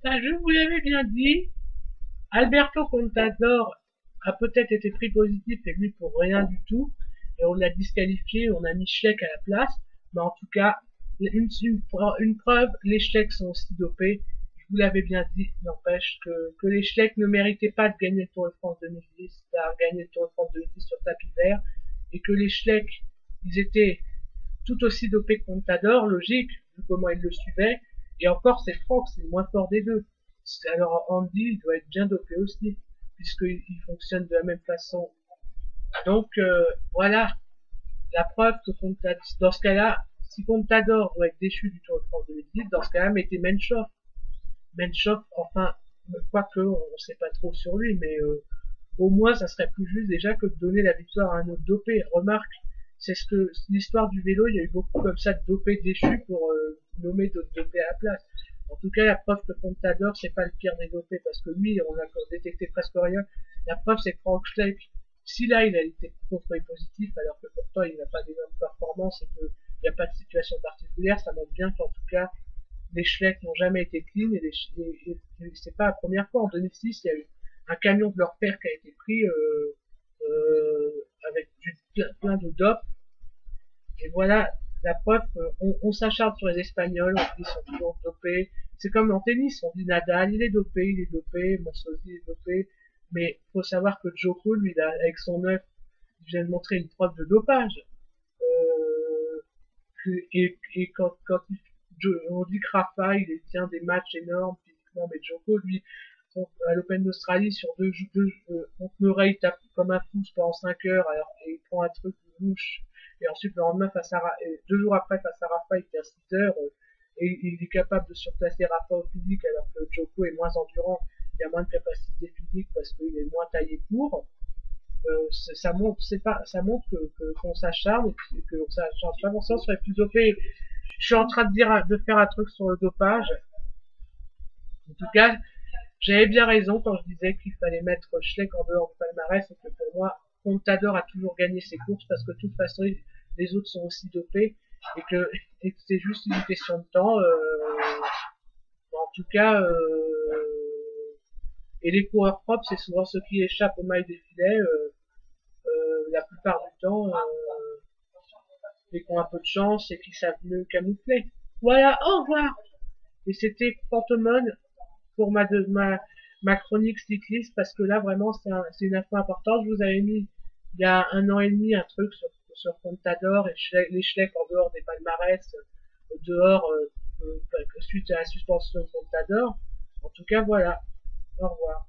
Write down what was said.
Bah, je vous l'avais bien dit, Alberto Contador a peut-être été pris positif et lui pour rien du tout, et on l'a disqualifié, on a mis Schleck à la place, mais en tout cas, une preuve, les Schleck sont aussi dopés, je vous l'avais bien dit, n'empêche que les Schleck ne méritaient pas de gagner le Tour de France 2010, à gagner le Tour de France 2010 sur tapis vert, et que les Schleck, ils étaient tout aussi dopé que Contador, logique, vu comment il le suivait, et encore c'est Franck, c'est le moins fort des deux. Alors Andy, il doit être bien dopé aussi, puisqu'il fonctionne de la même façon. Donc voilà, la preuve que Contador, dans ce cas-là, si Contador doit être déchu du Tour de France 2010, dans ce cas-là, mettez Menchov. Menchov, enfin, quoique, on ne sait pas trop sur lui, mais au moins ça serait plus juste déjà que de donner la victoire à un autre dopé. Remarque, c'est ce que l'histoire du vélo, il y a eu beaucoup comme ça de dopés déchus pour nommer d'autres dopés à la place. En tout cas, la preuve que Contador, c'est pas le pire des dopés, parce que lui, on a détecté presque rien. La preuve, c'est que Frank Schleck, si là, il a été contrôlé positif, alors que pourtant, il n'a pas d'énormes performances et qu'il n'y a pas de situation particulière, ça montre bien qu'en tout cas, les Schleck n'ont jamais été clean et c'est pas la première fois. En 2006, il y a eu un camion de leur père qui a été pris avec plein de dopes. Et voilà, la preuve, on s'acharne sur les Espagnols, on dit qu'ils sont toujours dopés. C'est comme en tennis, on dit Nadal, il est dopé, Monsozi, il est dopé. Mais il faut savoir que Djoko, lui, là, avec son œuf, il vient de montrer une preuve de dopage. Euh, et quand on dit que Rafa, il tient des matchs énormes physiquement, mais Djoko, lui, à l'Open d'Australie, sur contre Murray, il tape comme un fou pendant 5 heures, alors il prend un truc de louche, et ensuite le lendemain, et 2 jours après, face à Rafa, il tient 6 heures, et il est capable de surclasser Rafa au physique, alors que Djoko est moins endurant, il a moins de capacité physique parce qu'il est moins taillé pour. Ça montre, ça montre qu'on s'acharne et qu'on s'acharne pas forcément sur les plus dopés. Je suis en train de faire un truc sur le dopage. En tout cas, j'avais bien raison quand je disais qu'il fallait mettre Schleck en dehors du palmarès et que pour moi, Contador a toujours gagné ses courses parce que de toute façon, les autres sont aussi dopés et que c'est juste une question de temps. En tout cas, et les coureurs propres, c'est souvent ceux qui échappent aux mailles des filets. La plupart du temps, et qui ont un peu de chance et qui savent mieux camoufler. Voilà, au revoir. Et c'était Pantomone pour ma chronique cycliste parce que là vraiment c'est une info importante. Je vous avais mis il y a 1 an et demi un truc sur Contador et les Schleck en dehors des palmarès, dehors suite à la suspension de Contador. En tout cas voilà. Au revoir.